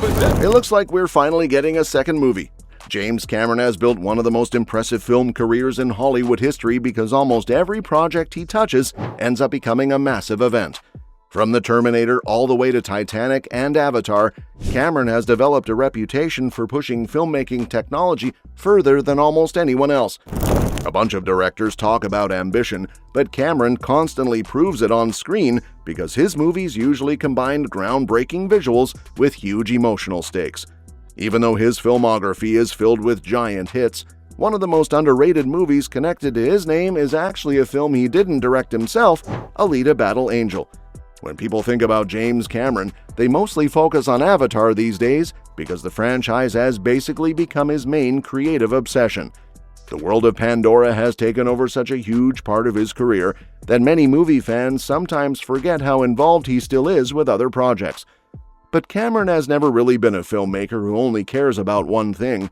It looks like we're finally getting a second movie. James Cameron has built one of the most impressive film careers in Hollywood history because almost every project he touches ends up becoming a massive event. From The Terminator all the way to Titanic and Avatar, Cameron has developed a reputation for pushing filmmaking technology further than almost anyone else. A bunch of directors talk about ambition, but Cameron constantly proves it on screen because his movies usually combine groundbreaking visuals with huge emotional stakes. Even though his filmography is filled with giant hits, one of the most underrated movies connected to his name is actually a film he didn't direct himself, Alita: Battle Angel. When people think about James Cameron, they mostly focus on Avatar these days because the franchise has basically become his main creative obsession. The world of Pandora has taken over such a huge part of his career that many movie fans sometimes forget how involved he still is with other projects. But Cameron has never really been a filmmaker who only cares about one thing.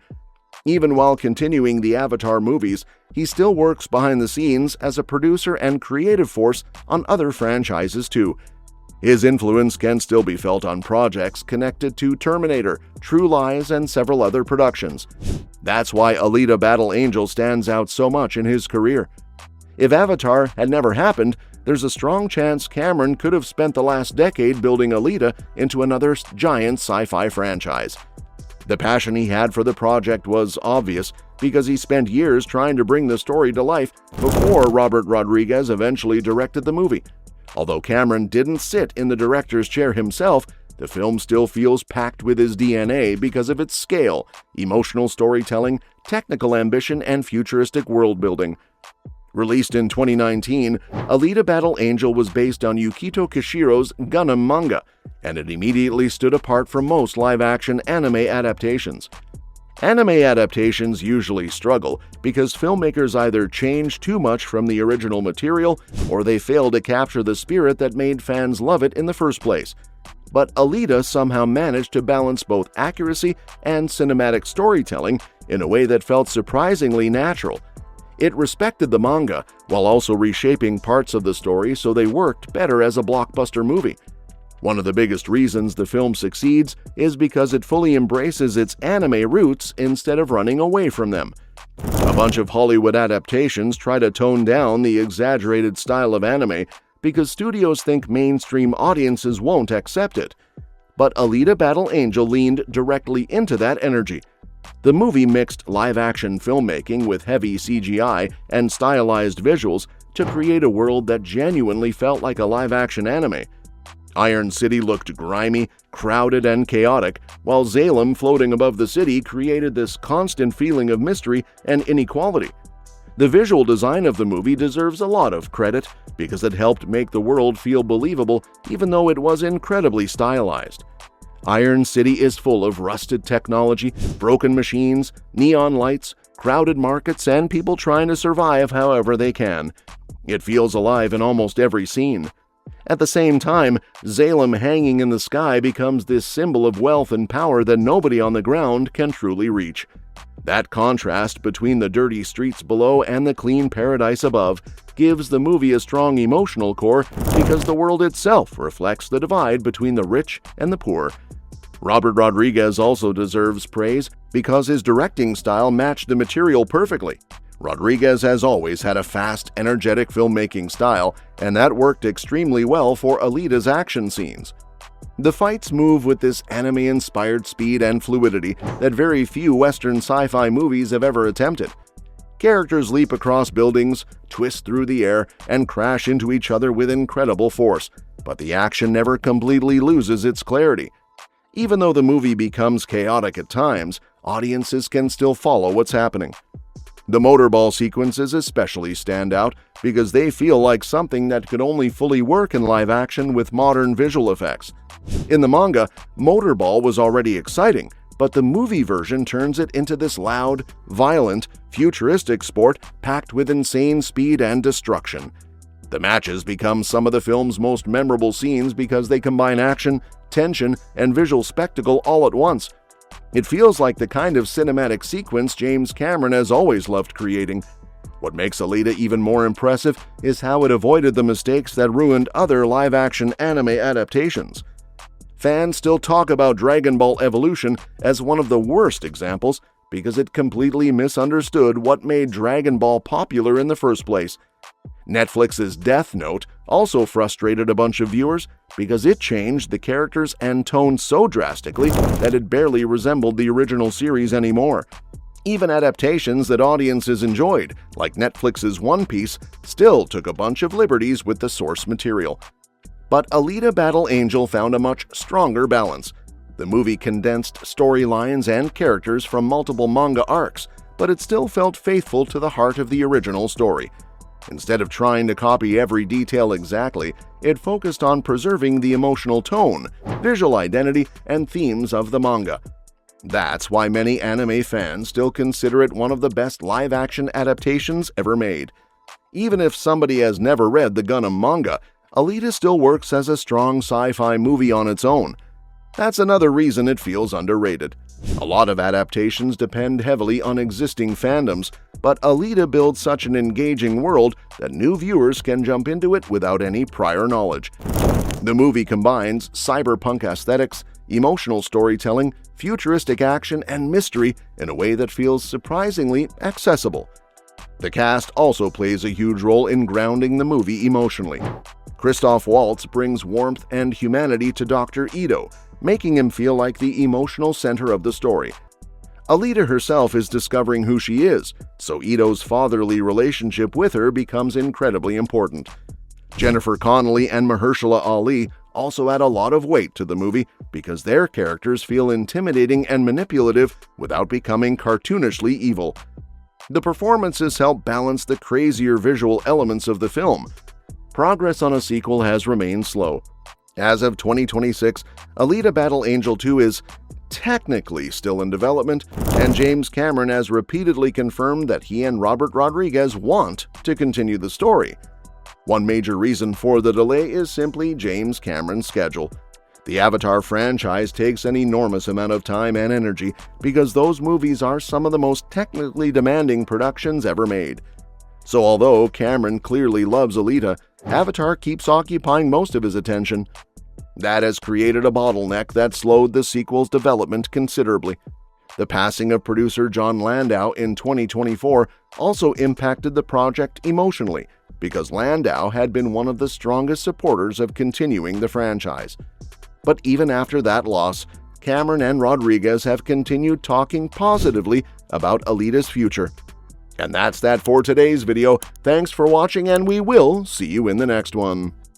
Even while continuing the Avatar movies, he still works behind the scenes as a producer and creative force on other franchises too. His influence can still be felt on projects connected to Terminator, True Lies, and several other productions. That's why Alita: Battle Angel stands out so much in his career. If Avatar had never happened, there's a strong chance Cameron could have spent the last decade building Alita into another giant sci-fi franchise. The passion he had for the project was obvious because he spent years trying to bring the story to life before Robert Rodriguez eventually directed the movie. Although Cameron didn't sit in the director's chair himself, the film still feels packed with his DNA because of its scale, emotional storytelling, technical ambition, and futuristic world-building. Released in 2019, Alita: Battle Angel was based on Yukito Kishiro's Gundam manga, and it immediately stood apart from most live-action anime adaptations. Anime adaptations usually struggle because filmmakers either change too much from the original material or they fail to capture the spirit that made fans love it in the first place. But Alita somehow managed to balance both accuracy and cinematic storytelling in a way that felt surprisingly natural. It respected the manga while also reshaping parts of the story so they worked better as a blockbuster movie. One of the biggest reasons the film succeeds is because it fully embraces its anime roots instead of running away from them. A bunch of Hollywood adaptations try to tone down the exaggerated style of anime because studios think mainstream audiences won't accept it. But Alita: Battle Angel leaned directly into that energy. The movie mixed live-action filmmaking with heavy CGI and stylized visuals to create a world that genuinely felt like a live-action anime. Iron City looked grimy, crowded, and chaotic, while Salem floating above the city created this constant feeling of mystery and inequality. The visual design of the movie deserves a lot of credit because it helped make the world feel believable even though it was incredibly stylized. Iron City is full of rusted technology, broken machines, neon lights, crowded markets, and people trying to survive however they can. It feels alive in almost every scene. At the same time, Salem hanging in the sky becomes this symbol of wealth and power that nobody on the ground can truly reach. That contrast between the dirty streets below and the clean paradise above gives the movie a strong emotional core because the world itself reflects the divide between the rich and the poor. Robert Rodriguez also deserves praise because his directing style matched the material perfectly. Rodriguez has always had a fast, energetic filmmaking style, and that worked extremely well for Alita's action scenes. The fights move with this anime-inspired speed and fluidity that very few Western sci-fi movies have ever attempted. Characters leap across buildings, twist through the air, and crash into each other with incredible force, but the action never completely loses its clarity. Even though the movie becomes chaotic at times, audiences can still follow what's happening. The motorball sequences especially stand out because they feel like something that could only fully work in live action with modern visual effects. In the manga, motorball was already exciting, but the movie version turns it into this loud, violent, futuristic sport packed with insane speed and destruction. The matches become some of the film's most memorable scenes because they combine action, tension, and visual spectacle all at once. It feels like the kind of cinematic sequence James Cameron has always loved creating. What makes Alita even more impressive is how it avoided the mistakes that ruined other live-action anime adaptations. Fans still talk about Dragon Ball Evolution as one of the worst examples because it completely misunderstood what made Dragon Ball popular in the first place. Netflix's Death Note also frustrated a bunch of viewers because it changed the characters and tone so drastically that it barely resembled the original series anymore. Even adaptations that audiences enjoyed, like Netflix's One Piece, still took a bunch of liberties with the source material. But Alita Battle Angel found a much stronger balance. The movie condensed storylines and characters from multiple manga arcs, but it still felt faithful to the heart of the original story. Instead of trying to copy every detail exactly, it focused on preserving the emotional tone, visual identity, and themes of the manga. That's why many anime fans still consider it one of the best live-action adaptations ever made. Even if somebody has never read the Gundam manga, Alita still works as a strong sci-fi movie on its own. That's another reason it feels underrated. A lot of adaptations depend heavily on existing fandoms, but Alita builds such an engaging world that new viewers can jump into it without any prior knowledge. The movie combines cyberpunk aesthetics, emotional storytelling, futuristic action, and mystery in a way that feels surprisingly accessible. The cast also plays a huge role in grounding the movie emotionally. Christoph Waltz brings warmth and humanity to Dr. Ito, making him feel like the emotional center of the story. Alita herself is discovering who she is, so Ito's fatherly relationship with her becomes incredibly important. Jennifer Connelly and Mahershala Ali also add a lot of weight to the movie because their characters feel intimidating and manipulative without becoming cartoonishly evil. The performances help balance the crazier visual elements of the film. Progress on a sequel has remained slow. As of 2026, Alita Battle Angel 2 is technically still in development, and James Cameron has repeatedly confirmed that he and Robert Rodriguez want to continue the story. One major reason for the delay is simply James Cameron's schedule. The Avatar franchise takes an enormous amount of time and energy because those movies are some of the most technically demanding productions ever made. So although Cameron clearly loves Alita, Avatar keeps occupying most of his attention. That has created a bottleneck that slowed the sequel's development considerably. The passing of producer John Landau in 2024 also impacted the project emotionally, because Landau had been one of the strongest supporters of continuing the franchise. But even after that loss, Cameron and Rodriguez have continued talking positively about Alita's future. And that's that for today's video. Thanks for watching, and we will see you in the next one.